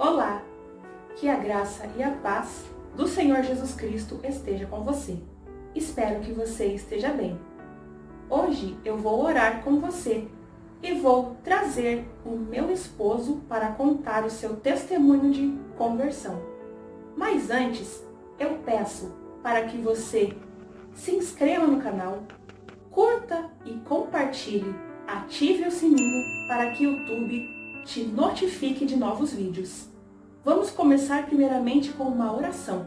Olá! Que a graça e a paz do Senhor Jesus Cristo esteja com você. Espero que você esteja bem. Hoje eu vou orar com você e vou trazer o meu esposo para contar o seu testemunho de conversão. Mas antes, eu peço para que você se inscreva no canal, curta e compartilhe, ative o sininho para que o YouTube te notifique de novos vídeos. Vamos começar primeiramente com uma oração.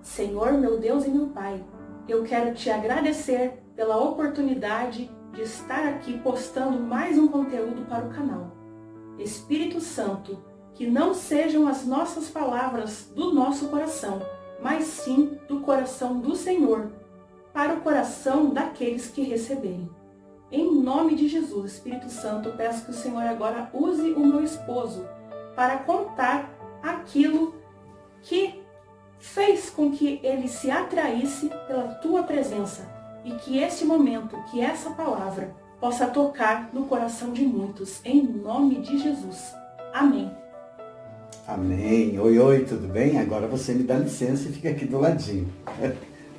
Senhor, meu Deus e meu Pai, eu quero te agradecer pela oportunidade de estar aqui postando mais um conteúdo para o canal. Espírito Santo, que não sejam as nossas palavras do nosso coração, mas sim do coração do Senhor, para o coração daqueles que receberem. Em nome de Jesus, Espírito Santo, peço que o Senhor agora use o meu esposo para contar aquilo que fez com que ele se atraísse pela tua presença e que este momento, que essa palavra possa tocar no coração de muitos, em nome de Jesus. Amém. Amém. Oi, tudo bem? Agora você me dá licença e fica aqui do ladinho.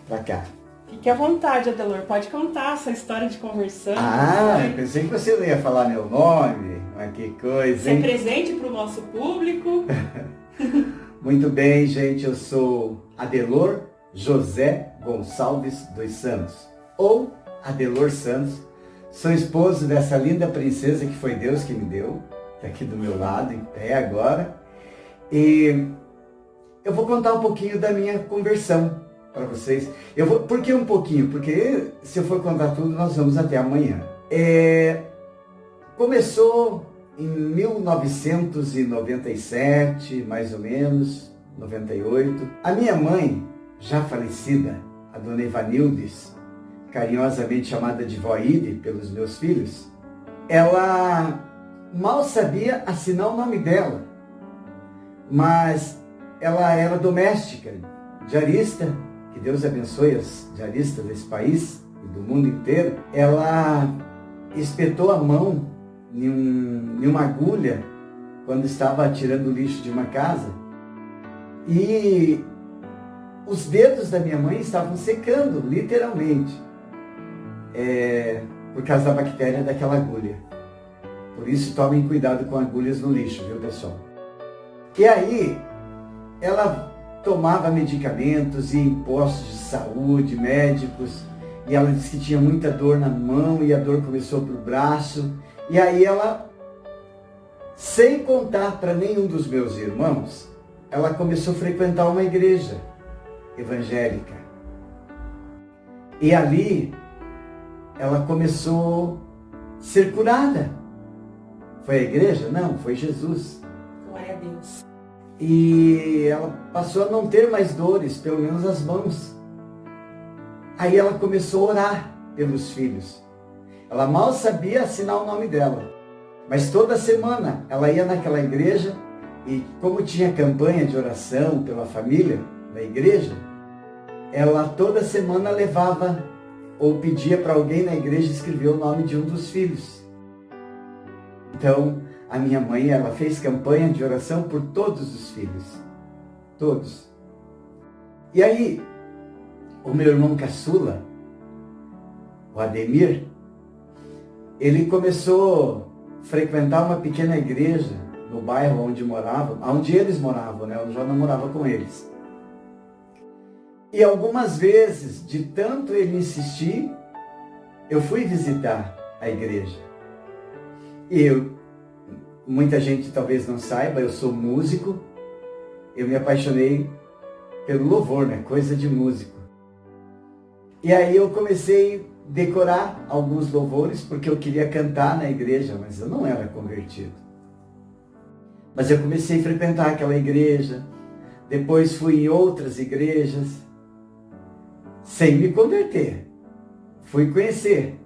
Pra cá. Fique à vontade, Adelor. Pode contar essa história de conversão. Eu pensei que você não ia falar meu nome. Mas que coisa, hein? Ser presente para o nosso público. Muito bem, gente. Eu sou Adelor José Gonçalves dos Santos, ou Adelor Santos. Sou esposo dessa linda princesa que foi Deus que me deu. Está aqui do meu lado, em pé agora. E eu vou contar um pouquinho da minha conversão para vocês. Por que um pouquinho? Porque se eu for contar tudo, nós vamos até amanhã. Começou em 1997, mais ou menos, 98. A minha mãe, já falecida, a dona Ivanildes, carinhosamente chamada de Vó Ide pelos meus filhos, ela mal sabia assinar o nome dela, mas ela era doméstica, diarista, que Deus abençoe as diaristas desse país e do mundo inteiro. Ela espetou a mão em uma agulha quando estava tirando o lixo de uma casa e os dedos da minha mãe estavam secando, literalmente, por causa da bactéria daquela agulha. Por isso, tomem cuidado com agulhas no lixo, viu, pessoal? E aí, ela tomava medicamentos e em postos de saúde, médicos, e ela disse que tinha muita dor na mão e a dor começou para o braço. E aí ela, sem contar para nenhum dos meus irmãos, ela começou a frequentar uma igreja evangélica. E ali ela começou a ser curada. Foi a igreja? Não, foi Jesus. Glória a Deus. E ela passou a não ter mais dores, pelo menos as mãos. Aí ela começou a orar pelos filhos. Ela mal sabia assinar o nome dela. Mas toda semana ela ia naquela igreja e, como tinha campanha de oração pela família da igreja, ela toda semana levava ou pedia para alguém na igreja escrever o nome de um dos filhos. Então, a minha mãe, ela fez campanha de oração por todos os filhos. Todos. E aí, o meu irmão caçula, o Ademir, ele começou a frequentar uma pequena igreja no bairro onde eles moravam, né? Eu já não morava com eles. E algumas vezes, de tanto ele insistir, eu fui visitar a igreja. E muita gente talvez não saiba, eu sou músico, eu me apaixonei pelo louvor, né? Coisa de músico. E aí eu comecei a decorar alguns louvores, porque eu queria cantar na igreja, mas eu não era convertido. Mas eu comecei a frequentar aquela igreja, depois fui em outras igrejas, sem me converter. Fui conhecer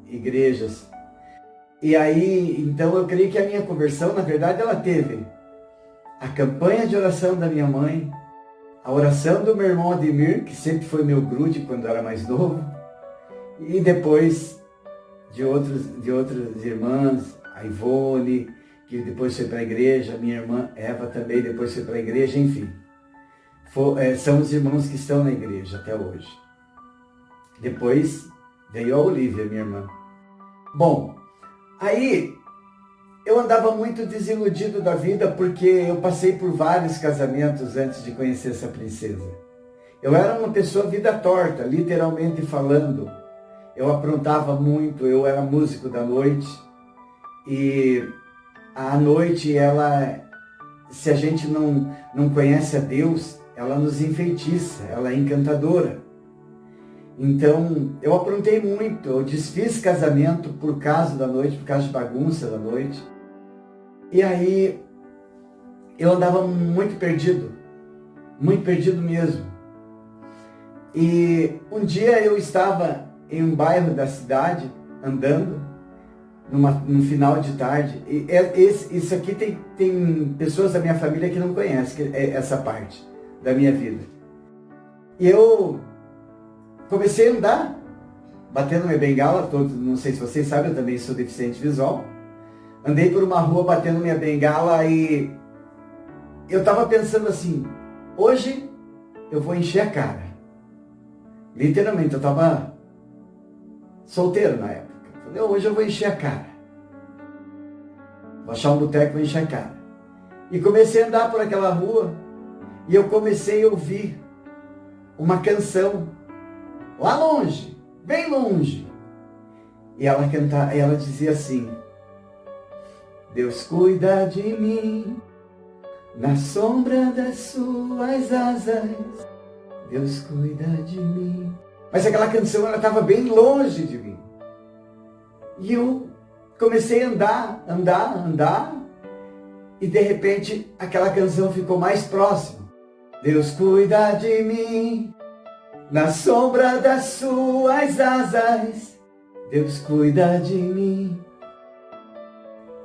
igrejas. E aí, então eu creio que a minha conversão, na verdade, ela teve a campanha de oração da minha mãe, a oração do meu irmão Ademir, que sempre foi meu grude quando eu era mais novo, e depois de outras irmãs, a Ivone, que depois foi para a igreja, minha irmã Eva também depois foi para a igreja, enfim. São os irmãos que estão na igreja até hoje. Depois veio a Olívia, minha irmã. Bom, aí eu andava muito desiludido da vida porque eu passei por vários casamentos antes de conhecer essa princesa. Eu era uma pessoa vida torta, literalmente falando. Eu aprontava muito, eu era músico da noite. E a noite, se a gente não conhece a Deus, ela nos enfeitiça, ela é encantadora. Então, eu aprontei muito, eu desfiz casamento por causa da noite, por causa de bagunça da noite. E aí, eu andava muito perdido mesmo. E um dia eu estava em um bairro da cidade, andando, num final de tarde. E isso aqui tem pessoas da minha família que não conhecem essa parte da minha vida. E eu comecei a andar, batendo minha bengala, não sei se vocês sabem, eu também sou deficiente visual. Andei por uma rua batendo minha bengala e eu estava pensando assim, hoje eu vou encher a cara. Literalmente, eu estava solteiro na época. Falei, hoje eu vou encher a cara. Vou achar um boteco e vou encher a cara. E comecei a andar por aquela rua e eu comecei a ouvir uma canção lá longe, bem longe. E ela dizia assim, Deus cuida de mim na sombra das suas asas. Deus cuida de mim. Mas aquela canção, ela estava bem longe de mim. E eu comecei a andar. E de repente, aquela canção ficou mais próxima. Deus cuida de mim na sombra das suas asas. Deus cuida de mim.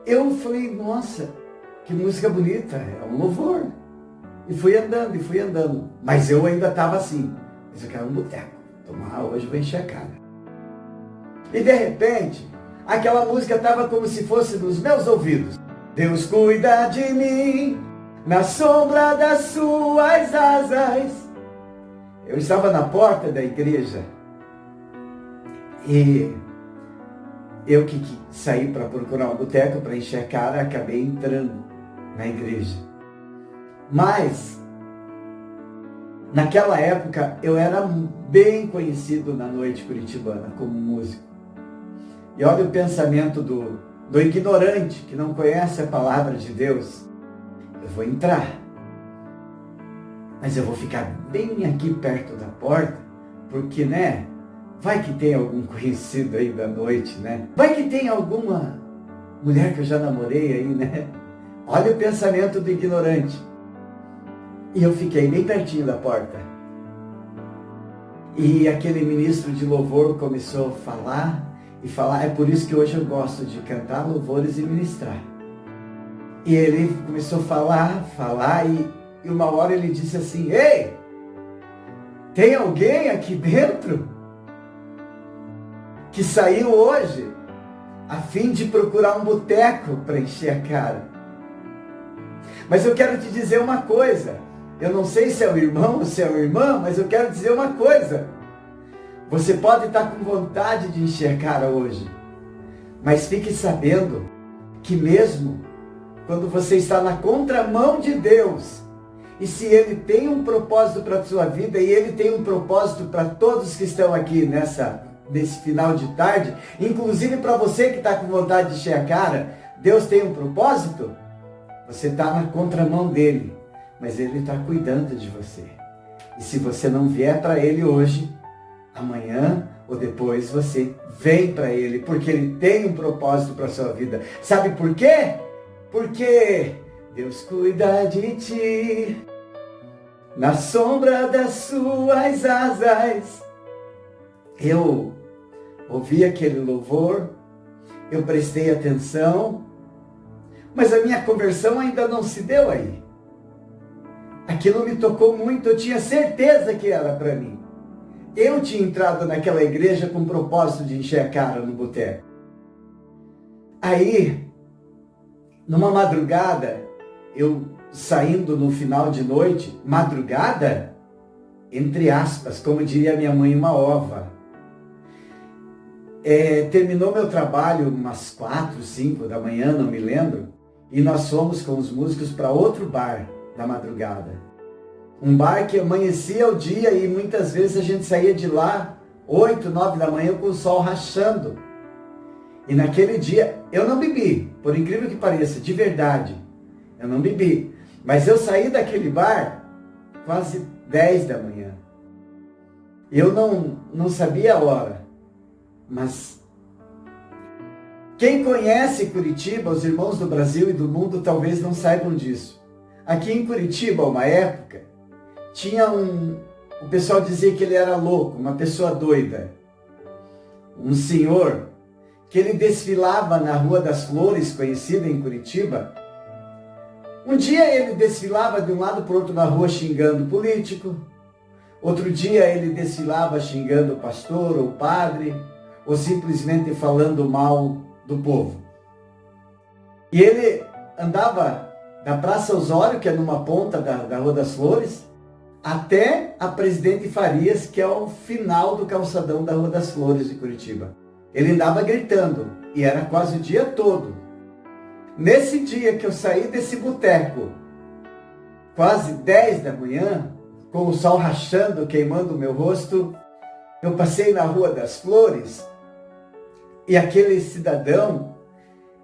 Eu falei, nossa, que música bonita, é um louvor. E fui andando. Mas eu ainda estava assim, mas eu quero um boteco. Hoje eu vou encher a cara. E de repente, aquela música estava como se fosse nos meus ouvidos. Deus cuida de mim na sombra das suas asas. Eu estava na porta da igreja e eu que saí para procurar um boteco para encher a cara, acabei entrando na igreja. Mas, naquela época, eu era bem conhecido na noite curitibana como músico. E olha o pensamento do ignorante, que não conhece a palavra de Deus. Eu vou entrar, mas eu vou ficar bem aqui perto da porta, porque, vai que tem algum conhecido aí da noite, Vai que tem alguma mulher que eu já namorei aí, Olha o pensamento do ignorante. E eu fiquei bem pertinho da porta. E aquele ministro de louvor começou a falar. É por isso que hoje eu gosto de cantar louvores e ministrar. E ele começou a falar, e uma hora ele disse assim, ei, tem alguém aqui dentro que saiu hoje a fim de procurar um boteco para encher a cara? Mas eu quero te dizer uma coisa. Eu não sei se é o irmão ou se é a irmã, mas eu quero dizer uma coisa. Você pode estar com vontade de encher a cara hoje, mas fique sabendo que mesmo quando você está na contramão de Deus, e se Ele tem um propósito para a sua vida, e Ele tem um propósito para todos que estão aqui nesse final de tarde, inclusive para você que está com vontade de encher a cara, Deus tem um propósito. Você está na contramão dele, mas Ele está cuidando de você. E se você não vier para Ele hoje, amanhã ou depois você vem para Ele, porque Ele tem um propósito para a sua vida. Sabe por quê? Porque Deus cuida de ti na sombra das suas asas. Eu ouvi aquele louvor, eu prestei atenção, mas a minha conversão ainda não se deu aí. Aquilo me tocou muito, eu tinha certeza que era para mim. Eu tinha entrado naquela igreja com o propósito de encher a cara no boteco. Aí, numa madrugada, eu saindo no final de noite, madrugada, entre aspas, como diria minha mãe, uma ova. Terminou meu trabalho umas 4, 5 da manhã, não me lembro, e nós fomos com os músicos para outro bar da madrugada. Um bar que amanhecia o dia e muitas vezes a gente saía de lá 8, 9 da manhã com o sol rachando. E naquele dia eu não bebi, por incrível que pareça, de verdade, eu não bebi. Mas eu saí daquele bar quase 10 da manhã. Eu não sabia a hora, mas quem conhece Curitiba, os irmãos do Brasil e do mundo talvez não saibam disso. Aqui em Curitiba, uma época, tinha o pessoal dizia que ele era louco, uma pessoa doida. Um senhor que ele desfilava na Rua das Flores, conhecida em Curitiba. Um dia ele desfilava de um lado para o outro na rua xingando o político. Outro dia ele desfilava xingando o pastor ou o padre, ou simplesmente falando mal do povo. E ele andava da Praça Osório, que é numa ponta da Rua das Flores, até a Presidente Farias, que é o final do calçadão da Rua das Flores de Curitiba. Ele andava gritando, e era quase o dia todo. Nesse dia que eu saí desse boteco, quase 10 da manhã, com o sol rachando, queimando o meu rosto, eu passei na Rua das Flores, e aquele cidadão,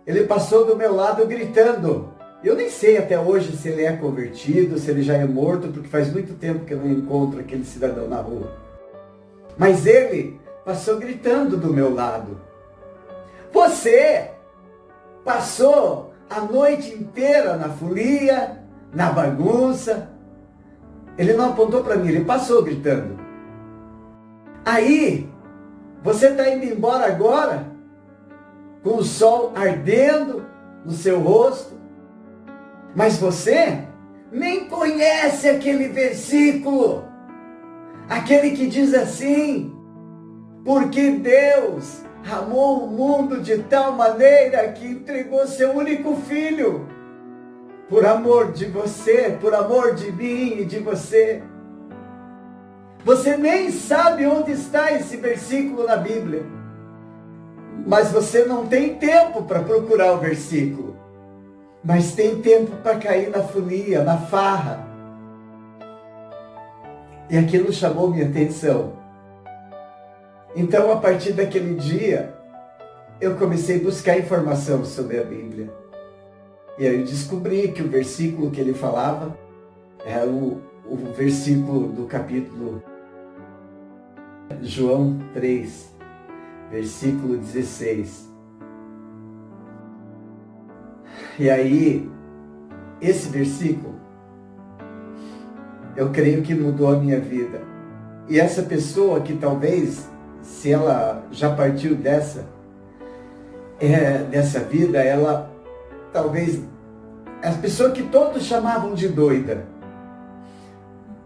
ele passou do meu lado gritando. Eu nem sei até hoje se ele é convertido, se ele já é morto, porque faz muito tempo que eu não encontro aquele cidadão na rua. Mas ele passou gritando do meu lado. Você passou a noite inteira na folia, na bagunça. Ele não apontou para mim, ele passou gritando. Aí, você está indo embora agora, com o sol ardendo no seu rosto, mas você nem conhece aquele versículo, aquele que diz assim: porque Deus amou o mundo de tal maneira que entregou seu único filho, por amor de você, por amor de mim e de você. Você nem sabe onde está esse versículo na Bíblia, mas você não tem tempo para procurar o versículo, mas tem tempo para cair na folia, na farra. E aquilo chamou minha atenção. Então, a partir daquele dia, eu comecei a buscar informação sobre a Bíblia. E aí eu descobri que o versículo que ele falava era o versículo do capítulo João 3, versículo 16. E aí, esse versículo, eu creio que mudou a minha vida. E essa pessoa que talvez, se ela já partiu dessa vida, ela talvez, as pessoas que todos chamavam de doida,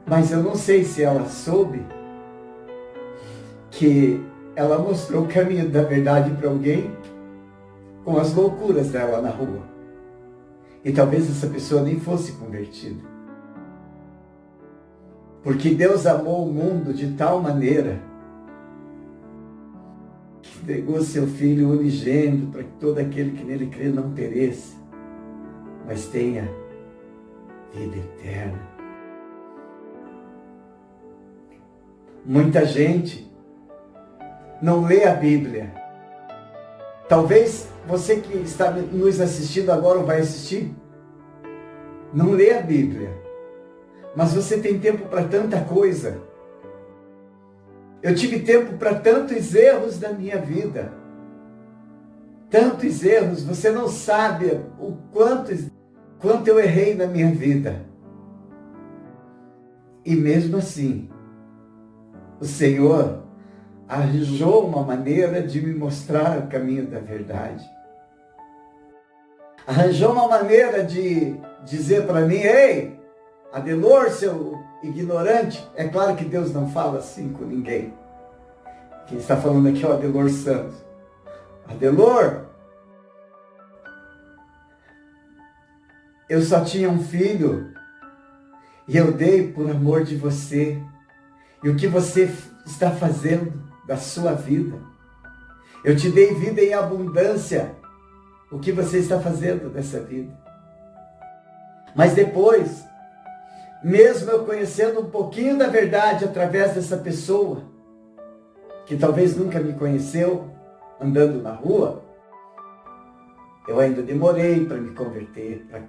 mas eu não sei se ela soube que ela mostrou o caminho da verdade para alguém com as loucuras dela na rua. E talvez essa pessoa nem fosse convertida. Porque Deus amou o mundo de tal maneira que entregou seu Filho unigênito para que todo aquele que nele crê não pereça, mas tenha vida eterna. Muita gente não lê a Bíblia. Talvez você que está nos assistindo agora ou vai assistir, não lê a Bíblia. Mas você tem tempo para tanta coisa. Eu tive tempo para tantos erros da minha vida. Tantos erros, você não sabe o quanto eu errei na minha vida. E mesmo assim, o Senhor arranjou uma maneira de me mostrar o caminho da verdade. Arranjou uma maneira de dizer para mim: ei, Adelor, seu ignorante. É claro que Deus não fala assim com ninguém. Quem está falando aqui é o Adelor Santos. Adelor, eu só tinha um filho e eu dei por amor de você. E o que você está fazendo da sua vida? Eu te dei vida em abundância. O que você está fazendo dessa vida? Mas depois, mesmo eu conhecendo um pouquinho da verdade através dessa pessoa, que talvez nunca me conheceu, andando na rua, eu ainda demorei para me converter, para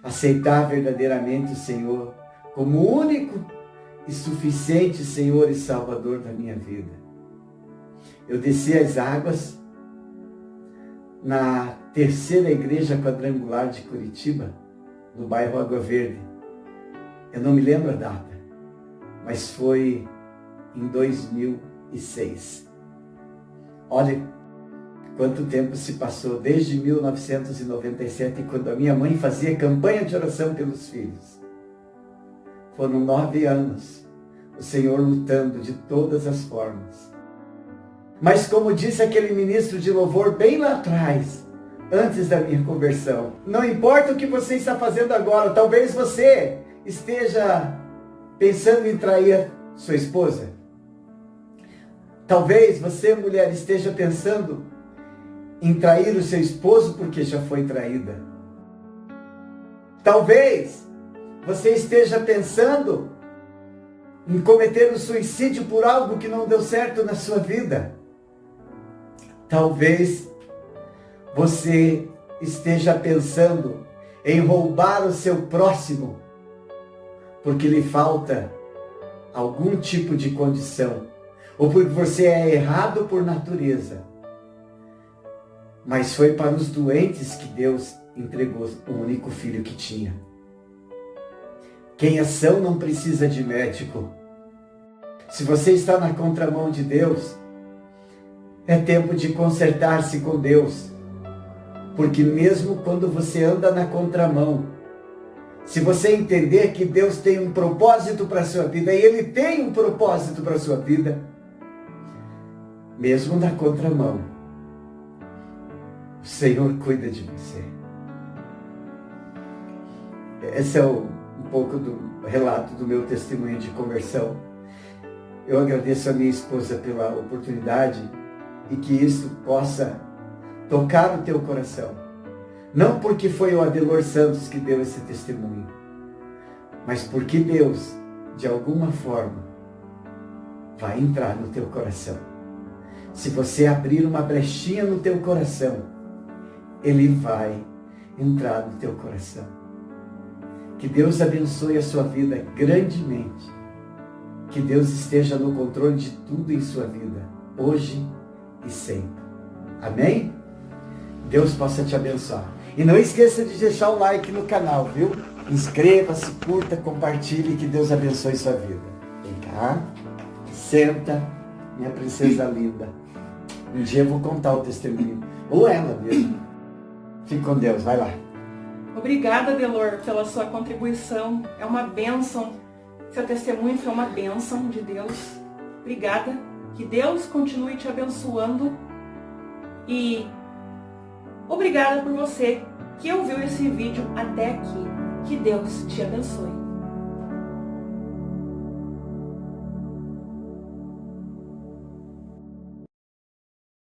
aceitar verdadeiramente o Senhor como o único e suficiente Senhor e Salvador da minha vida. Eu desci as águas na terceira igreja quadrangular de Curitiba, no bairro Água Verde. Eu não me lembro a data, mas foi em 2006. Olha quanto tempo se passou, desde 1997, quando a minha mãe fazia campanha de oração pelos filhos. Foram 9 anos, o Senhor lutando de todas as formas. Mas como disse aquele ministro de louvor bem lá atrás, antes da minha conversão, não importa o que você está fazendo agora, talvez você esteja pensando em trair sua esposa. Talvez você, mulher, esteja pensando em trair o seu esposo porque já foi traída. Talvez você esteja pensando em cometer um suicídio por algo que não deu certo na sua vida. Talvez você esteja pensando em roubar o seu próximo porque lhe falta algum tipo de condição, ou porque você é errado por natureza. Mas foi para os doentes que Deus entregou o único filho que tinha. Quem é são não precisa de médico. Se você está na contramão de Deus, é tempo de consertar-se com Deus. Porque mesmo quando você anda na contramão, se você entender que Deus tem um propósito para a sua vida, e Ele tem um propósito para a sua vida, mesmo na contramão, o Senhor cuida de você. Esse é um pouco do relato do meu testemunho de conversão. Eu agradeço a minha esposa pela oportunidade e que isso possa tocar o teu coração. Não porque foi o Adelor Santos que deu esse testemunho, mas porque Deus, de alguma forma, vai entrar no teu coração. Se você abrir uma brechinha no teu coração, Ele vai entrar no teu coração. Que Deus abençoe a sua vida grandemente. Que Deus esteja no controle de tudo em sua vida, hoje e sempre. Amém? Deus possa te abençoar. E não esqueça de deixar o like no canal, viu? Inscreva-se, curta, compartilhe, que Deus abençoe sua vida. Vem cá, senta, minha princesa linda. Um dia eu vou contar o testemunho, ou ela mesmo. Fique com Deus, vai lá. Obrigada, Adelor, pela sua contribuição. É uma bênção. Seu testemunho foi uma bênção de Deus. Obrigada. Que Deus continue te abençoando. E obrigada por você que ouviu esse vídeo até aqui. Que Deus te abençoe.